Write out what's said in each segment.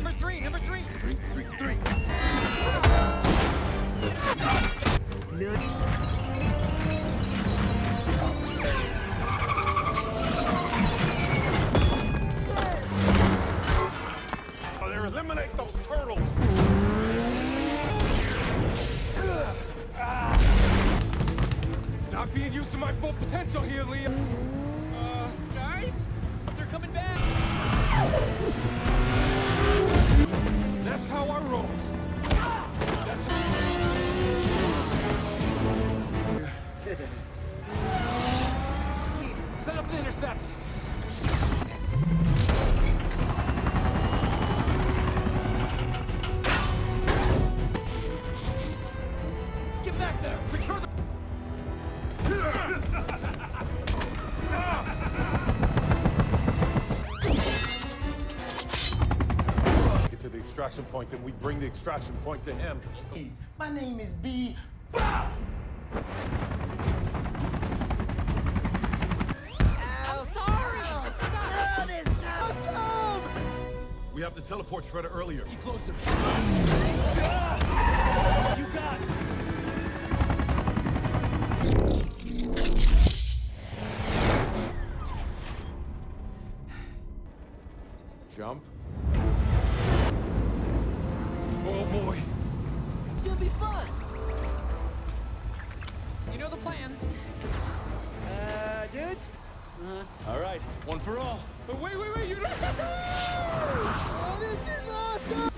Number three. Three. Oh, there, eliminate those turtles. Not being used to my full potential here, Liam. Guys, they're coming back. That's how I roll. Set up the intercept. Get back there. Secure the... Get to the extraction point, then we bring the extraction point to him. My name is B. I'm sorry. Oh, this is awesome! We have to teleport Shredder earlier. Get closer. You got it. Jump. Oh boy. It'll be fun. You know the plan. Dudes? All right, one for all. But wait, you don't... Oh, this is awesome!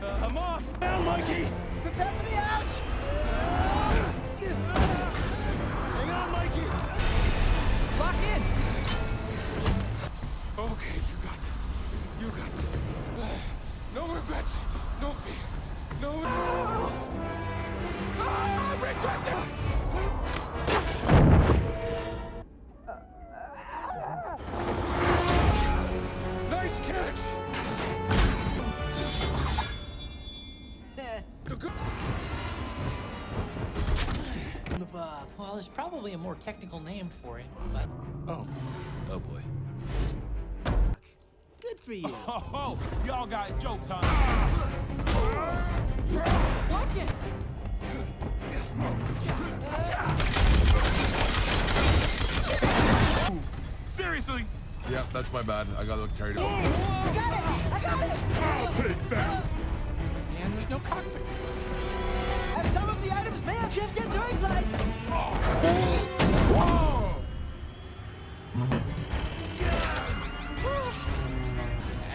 I'm off. Down, Mikey. Prepare for the ouch! Hang on, Mikey. Lock in. Okay, you got this. You got this. No regrets. No fear. No... regret that. Nice catch. Well, there's probably a more technical name for it, but... Oh boy. Good for you. Oh, y'all got jokes, huh? Watch it! Seriously? Yeah, that's my bad. I got a little carried away. I got it! I'll take that. And there's no cockpit. And some of the items may have shifted during flight.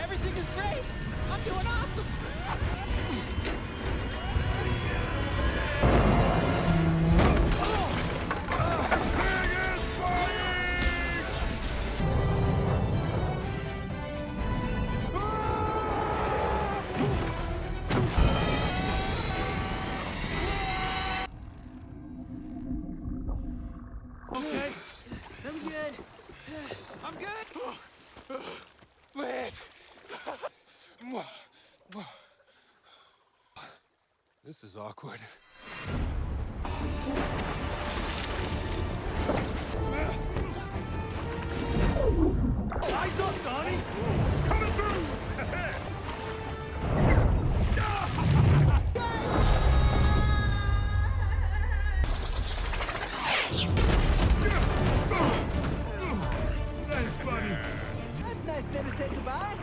Everything is great. I'm doing awesome. Okay. I'm good. I'm good. Lit. This is awkward. Eyes up, Donnie! Coming through! Thanks, buddy. That's nice of them to say goodbye.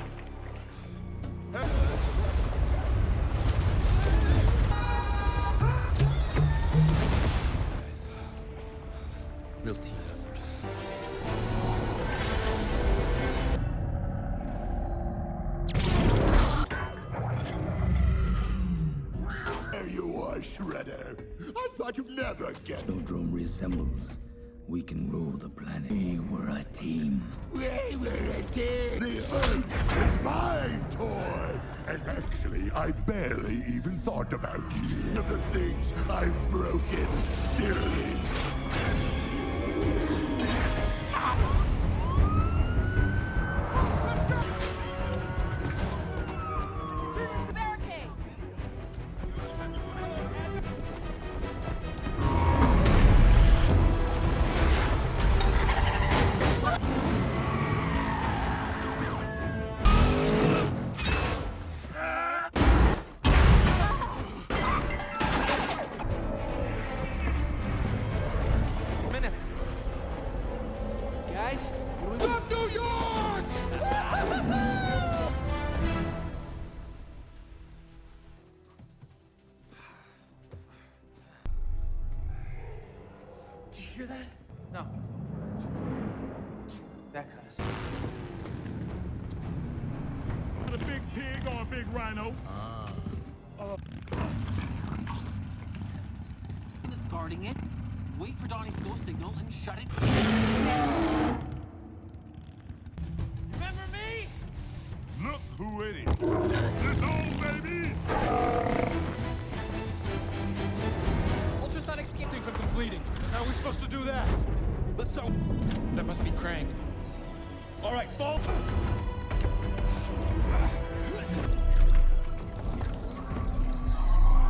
Real team effort. There you are, Shredder. I thought you'd never get it. Snowdrome reassembles. We can rule the planet. We were a team. We were a team. The Earth is my toy. And actually, I barely even thought about you. Of the things I've broken, silly. Barricade. you hear that? No. That kind of stuff. A big pig or a big rhino? That's guarding it. Wait for Donnie's go signal and shut it. Remember me? Look who it is. This old baby! Ultrasonic scan. Things are completing. How are we supposed to do that? Let's start. That must be Krang. All right, fall.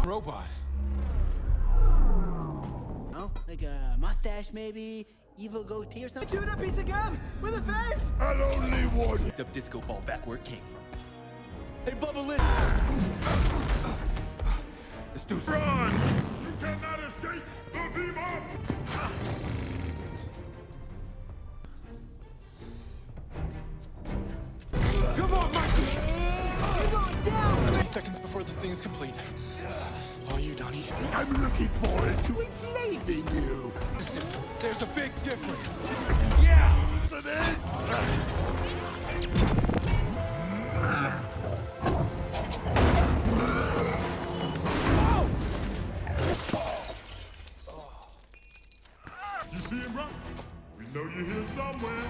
Robot. Oh, like a mustache maybe, evil goatee or something. Shoot a piece of gum with a face. And only one. The disco ball back where it came from. Hey, Bubba Lynn. Let's do some. Run! You cannot escape the beam up! Come on, Mikey. You're going down. 30 seconds before this thing is complete. All you, Donnie. I'm looking forward to enslaving you. There's a big difference. Yeah! For this? You see him, bro? We know you're here somewhere.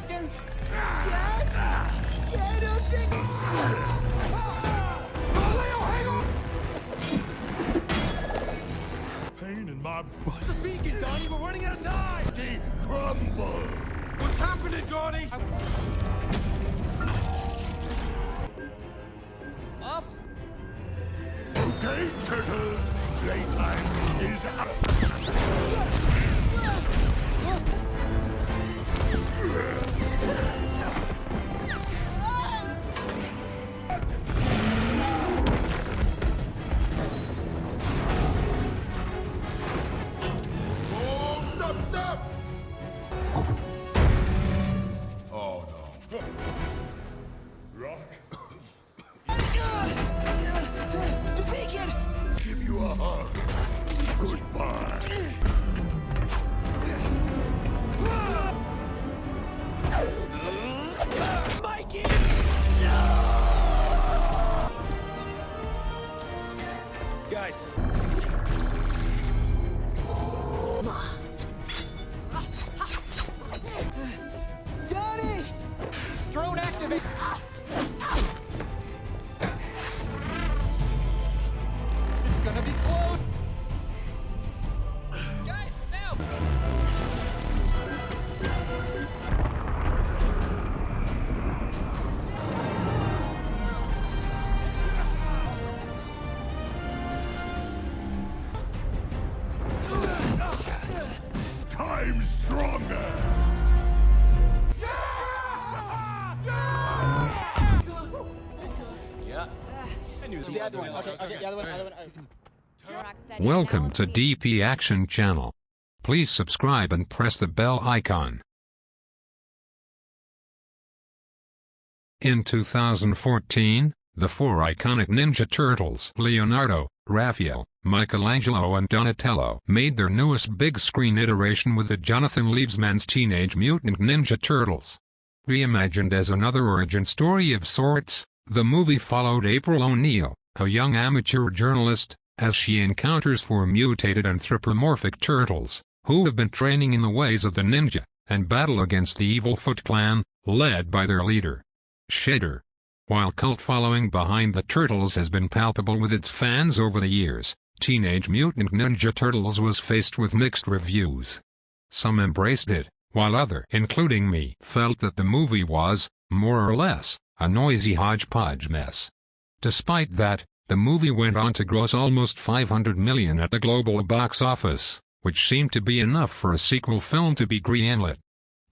Yes. Yeah, I don't think. Pain in my butt. The beacon, Donnie. We're running out of time. Crumble! What's happening, Donnie? Up. Okay, turtles. Playtime is up. Oh, stop! Oh, no. Rock. The beacon. Give you a hug. Goodbye. Mikey! Guys. Donnie. Drone activate. This is gonna be close. Guys, now. Time stronger. Yeah. I knew The other one. Okay, the other one. Welcome to DP Action Channel. Please subscribe and press the bell icon. In 2014, the four iconic Ninja Turtles, Leonardo, Raphael, Michelangelo and Donatello, made their newest big-screen iteration with the Jonathan Liebesman's Teenage Mutant Ninja Turtles. Reimagined as another origin story of sorts, the movie followed April O'Neil, a young amateur journalist, as she encounters four mutated anthropomorphic turtles, who have been training in the ways of the ninja, and battle against the evil Foot Clan, led by their leader, Shredder. While cult following behind the Turtles has been palpable with its fans over the years, Teenage Mutant Ninja Turtles was faced with mixed reviews. Some embraced it, while others, including me, felt that the movie was, more or less, a noisy hodgepodge mess. Despite that, the movie went on to gross almost $500 million at the global box office, which seemed to be enough for a sequel film to be greenlit.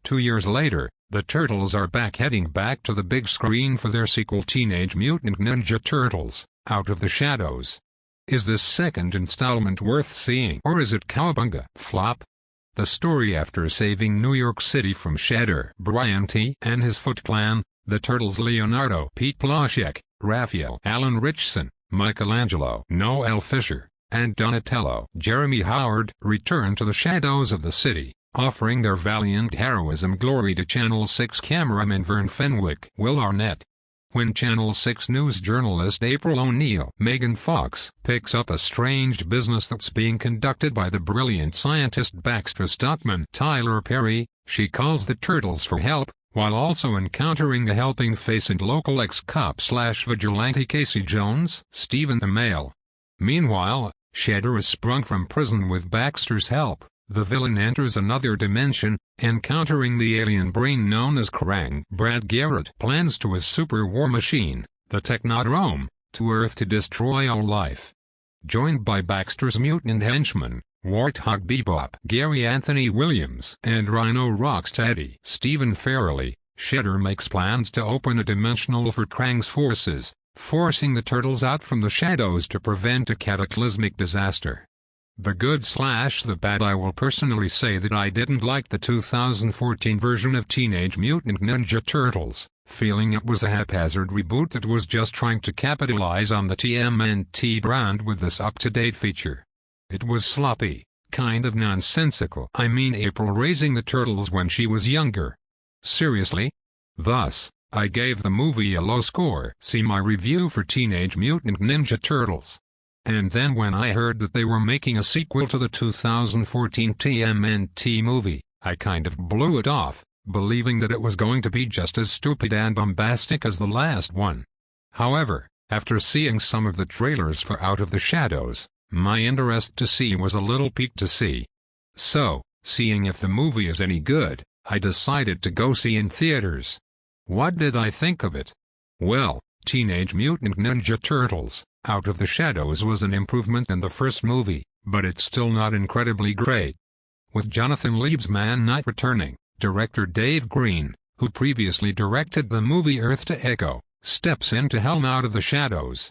2 years later, the Turtles are heading back to the big screen for their sequel Teenage Mutant Ninja Turtles, Out of the Shadows. Is this second installment worth seeing, or is it cowabunga flop? The story after saving New York City from Shredder, Brian T. and his Foot Clan, the Turtles Leonardo, Pete Plaszek, Raphael, Alan Ritchson, Michelangelo, Noel Fisher, and Donatello, Jeremy Howard, return to the shadows of the city, offering their valiant heroism glory to Channel 6 cameraman Vern Fenwick, Will Arnett. When Channel 6 news journalist April O'Neil, Megan Fox, picks up a strange business that's being conducted by the brilliant scientist Baxter stuntman Tyler Perry, she calls the Turtles for help, while also encountering the helping face and local ex-cop/vigilante Casey Jones, Stephen Amell. Meanwhile, Shredder is sprung from prison with Baxter's help. The villain enters another dimension, encountering the alien brain known as Krang. Brad Garrett plans to his super war machine, the Technodrome, to Earth to destroy all life. Joined by Baxter's mutant henchmen, Warthog Bebop, Gary Anthony Williams, and Rhino Rocksteady, Stephen Farrelly, Shredder makes plans to open a dimensional for Krang's forces, forcing the Turtles out from the shadows to prevent a cataclysmic disaster. The good/the bad. I will personally say that I didn't like the 2014 version of Teenage Mutant Ninja Turtles, feeling it was a haphazard reboot that was just trying to capitalize on the TMNT brand with this up-to-date feature. It was sloppy, kind of nonsensical. I mean April raising the Turtles when she was younger. Seriously? Thus, I gave the movie a low score. See my review for Teenage Mutant Ninja Turtles. And then when I heard that they were making a sequel to the 2014 TMNT movie, I kind of blew it off, believing that it was going to be just as stupid and bombastic as the last one. However, after seeing some of the trailers for Out of the Shadows, my interest to see was a little piqued to see. So, seeing if the movie is any good, I decided to go see in theaters. What did I think of it? Well, Teenage Mutant Ninja Turtles, Out of the Shadows was an improvement in the first movie, but it's still not incredibly great. With Jonathan Lieb's Man Knight returning, director Dave Green, who previously directed the movie Earth to Echo, steps in to helm Out of the Shadows.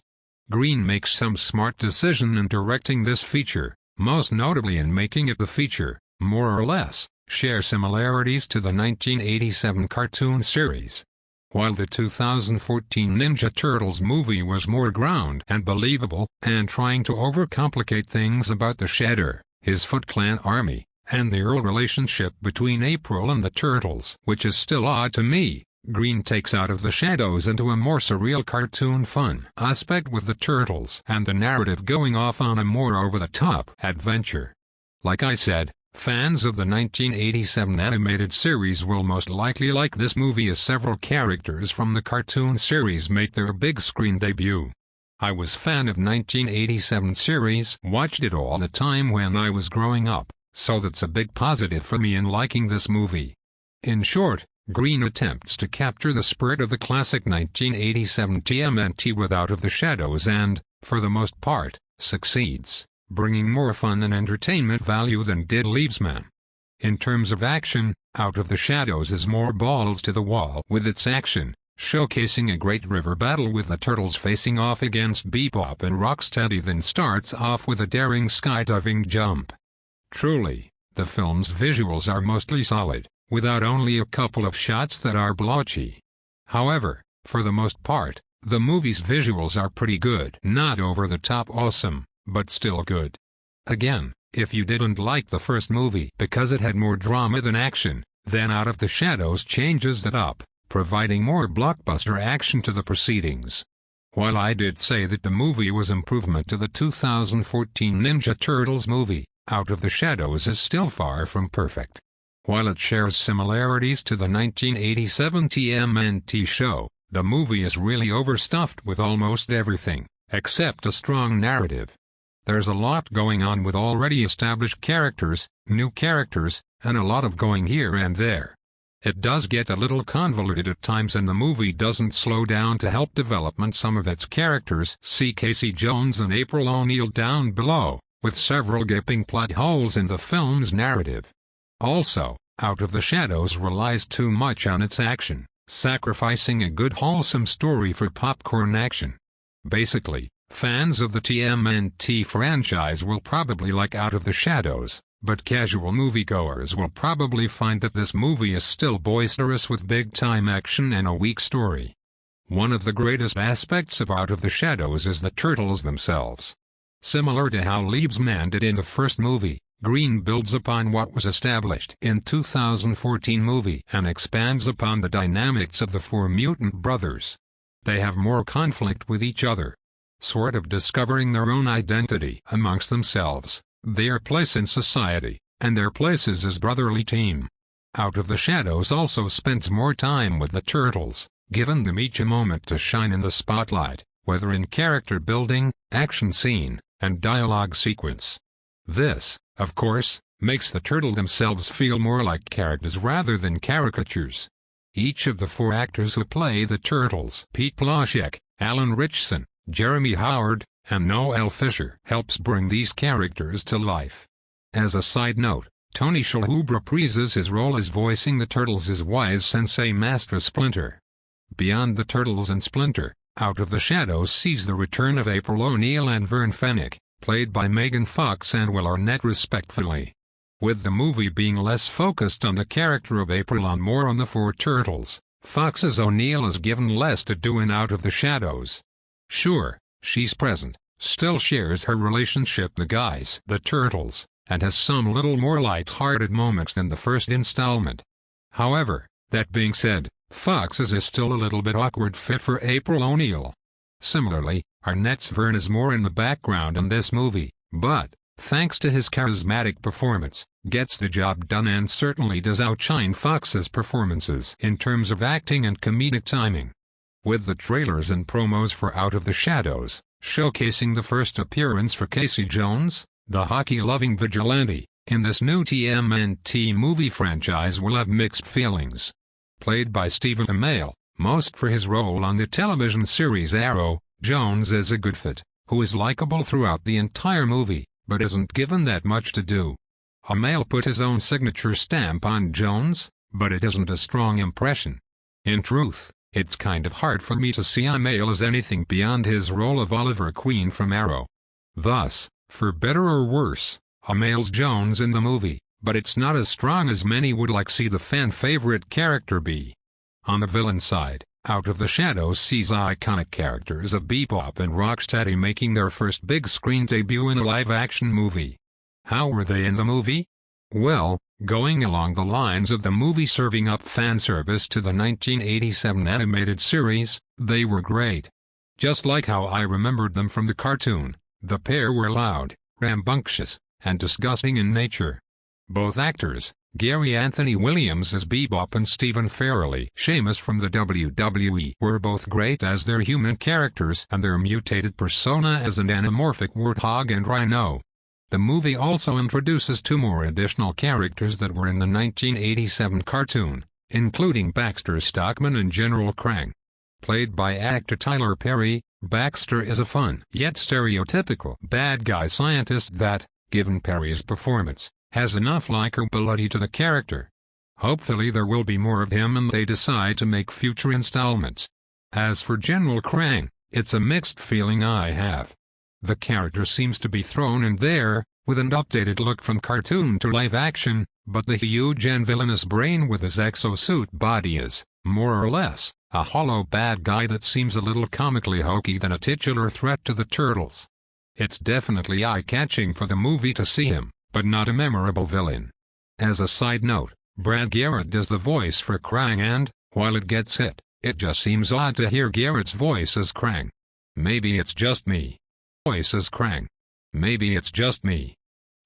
Green makes some smart decision in directing this feature, most notably in making it the feature, more or less, share similarities to the 1987 cartoon series. While the 2014 Ninja Turtles movie was more ground and believable, and trying to overcomplicate things about the Shredder, his Foot Clan army, and the early relationship between April and the Turtles, which is still odd to me, Green takes Out of the Shadows into a more surreal cartoon fun aspect with the Turtles and the narrative going off on a more over-the-top adventure. Like I said, fans of the 1987 animated series will most likely like this movie as several characters from the cartoon series make their big screen debut. I was a fan of 1987 series, watched it all the time when I was growing up, so that's a big positive for me in liking this movie. In short, Green attempts to capture the spirit of the classic 1987 TMNT with Out of the Shadows and, for the most part, succeeds, bringing more fun and entertainment value than did Lieb's Man. In terms of action, Out of the Shadows is more balls to the wall with its action, showcasing a great river battle with the Turtles facing off against Bebop and Rocksteady, then starts off with a daring skydiving jump. Truly, the film's visuals are mostly solid, without only a couple of shots that are blotchy. However, for the most part, the movie's visuals are pretty good. Not over-the-top awesome, but still good. Again, if you didn't like the first movie because it had more drama than action, then Out of the Shadows changes that up, providing more blockbuster action to the proceedings. While I did say that the movie was improvement to the 2014 Ninja Turtles movie, Out of the Shadows is still far from perfect. While it shares similarities to the 1987 TMNT show, the movie is really overstuffed with almost everything, except a strong narrative. There's a lot going on with already established characters, new characters, and a lot of going here and there. It does get a little convoluted at times, and the movie doesn't slow down to help development some of its characters. See Casey Jones and April O'Neil down below, with several gaping plot holes in the film's narrative. Also, Out of the Shadows relies too much on its action, sacrificing a good wholesome story for popcorn action. Basically, fans of the TMNT franchise will probably like Out of the Shadows, but casual moviegoers will probably find that this movie is still boisterous with big-time action and a weak story. One of the greatest aspects of Out of the Shadows is the Turtles themselves. Similar to how Liebsman did in the first movie, Green builds upon what was established in 2014 movie and expands upon the dynamics of the four mutant brothers. They have more conflict with each other, sort of discovering their own identity amongst themselves, their place in society, and their places as brotherly team. Out of the Shadows also spends more time with the Turtles, giving them each a moment to shine in the spotlight, whether in character building, action scene, and dialogue sequence. This, of course, makes the Turtles themselves feel more like characters rather than caricatures. Each of the four actors who play the Turtles, Pete Plaschek, Alan Ritchson, Jeremy Howard, and Noel Fisher, helps bring these characters to life. As a side note, Tony Shalhoub reprises his role as voicing the Turtles as wise sensei Master Splinter. Beyond the Turtles and Splinter, Out of the Shadows sees the return of April O'Neil and Vern Fennick, played by Megan Fox and Will Arnett respectively. With the movie being less focused on the character of April and more on the four Turtles, Fox's O'Neil is given less to do in Out of the Shadows. Sure, she's present, still shares her relationship with the guys, the Turtles, and has some little more light-hearted moments than the first installment. However, that being said, Fox is still a little bit awkward fit for April O'Neil. Similarly, Arnett's Vern is more in the background in this movie, but, thanks to his charismatic performance, gets the job done and certainly does outshine Fox's performances in terms of acting and comedic timing. With the trailers and promos for Out of the Shadows, showcasing the first appearance for Casey Jones, the hockey-loving vigilante, in this new TMNT movie franchise will have mixed feelings. Played by Stephen Amell, most for his role on the television series Arrow, Jones is a good fit, who is likable throughout the entire movie, but isn't given that much to do. Amell put his own signature stamp on Jones, but it isn't a strong impression. In truth, it's kind of hard for me to see Amell as anything beyond his role of Oliver Queen from Arrow. Thus, for better or worse, Amell's Jones in the movie, but it's not as strong as many would like see the fan-favorite character be. On the villain side, Out of the Shadows sees iconic characters of Bebop and Rocksteady making their first big-screen debut in a live-action movie. How were they in the movie? Well, going along the lines of the movie serving up fan service to the 1987 animated series, they were great. Just like how I remembered them from the cartoon, the pair were loud, rambunctious, and disgusting in nature. Both actors, Gary Anthony Williams as Bebop and Stephen Farrelly, Sheamus from the WWE, were both great as their human characters and their mutated persona as an anamorphic warthog and rhino. The movie also introduces two more additional characters that were in the 1987 cartoon, including Baxter Stockman and General Krang. Played by actor Tyler Perry, Baxter is a fun yet stereotypical bad guy scientist that, given Perry's performance, has enough likability to the character. Hopefully there will be more of him and they decide to make future installments. As for General Krang, it's a mixed feeling I have. The character seems to be thrown in there, with an updated look from cartoon to live action, but the huge and villainous brain with his exosuit body is, more or less, a hollow bad guy that seems a little comically hokey than a titular threat to the Turtles. It's definitely eye-catching for the movie to see him, but not a memorable villain. As a side note, Brad Garrett does the voice for Krang and, while it gets it just seems odd to hear Garrett's voice as Krang. Maybe it's just me. Voice as Krang. Maybe it's just me.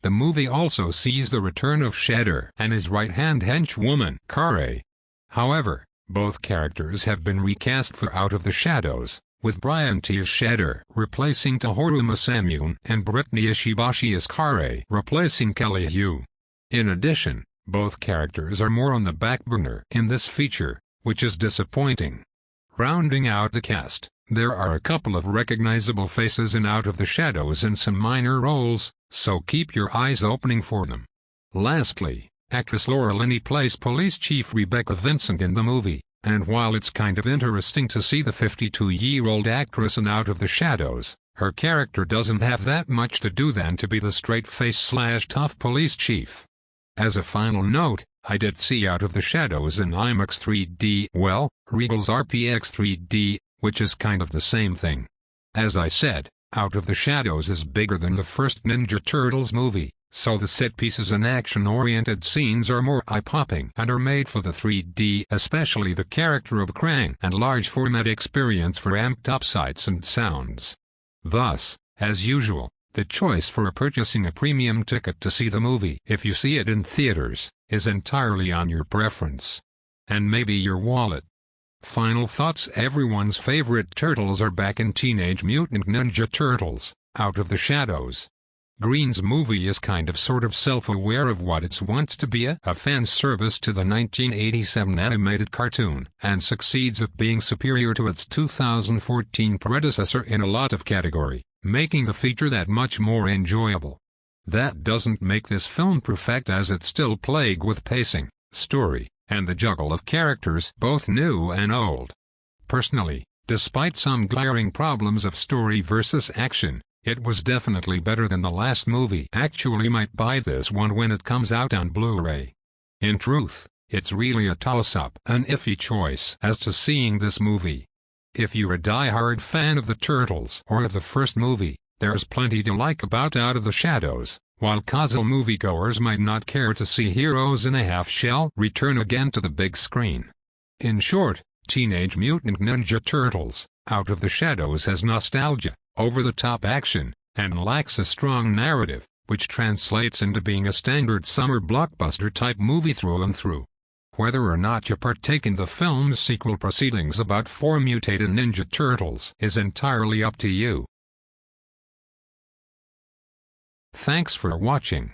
The movie also sees the return of Shredder and his right-hand henchwoman, Kare. However, both characters have been recast for Out of the Shadows, with Brian T. as Shredder replacing Tohru Masamune and Brittany Ishibashi as Kare replacing Kelly Hu. In addition, both characters are more on the back burner in this feature, which is disappointing. Rounding out the cast, there are a couple of recognizable faces in Out of the Shadows and some minor roles, so keep your eyes opening for them. Lastly, actress Laura Linney plays Police Chief Rebecca Vincent in the movie, and while it's kind of interesting to see the 52-year-old actress in Out of the Shadows, her character doesn't have that much to do than to be the straight-face/tough police chief. As a final note, I did see Out of the Shadows in IMAX 3D, well, Regal's RPX 3D, which is kind of the same thing. As I said, Out of the Shadows is bigger than the first Ninja Turtles movie, so the set pieces and action-oriented scenes are more eye-popping and are made for the 3D, especially the character of Krang, and large format experience for amped-up sights and sounds. Thus, as usual, the choice for purchasing a premium ticket to see the movie, if you see it in theaters, is entirely on your preference. And maybe your wallet. Final thoughts: everyone's favorite turtles are back in Teenage Mutant Ninja Turtles, Out of the Shadows. Green's movie is kind of sort of self-aware of what it wants to be, a fan service to the 1987 animated cartoon, and succeeds at being superior to its 2014 predecessor in a lot of category, making the feature that much more enjoyable. That doesn't make this film perfect, as it's still plagued with pacing, story, and the juggle of characters, both new and old. Personally, despite some glaring problems of story versus action, it was definitely better than the last movie. Actually might buy this one when it comes out on Blu-ray. In truth, it's really a toss-up, an iffy choice as to seeing this movie. If you're a die-hard fan of the Turtles or of the first movie, there's plenty to like about Out of the Shadows, while casual moviegoers might not care to see Heroes in a Half-Shell return again to the big screen. In short, Teenage Mutant Ninja Turtles, Out of the Shadows has nostalgia, over-the-top action, and lacks a strong narrative, which translates into being a standard summer blockbuster-type movie through and through. Whether or not you partake in the film's sequel proceedings about 4 mutated Ninja Turtles is entirely up to you. Thanks for watching.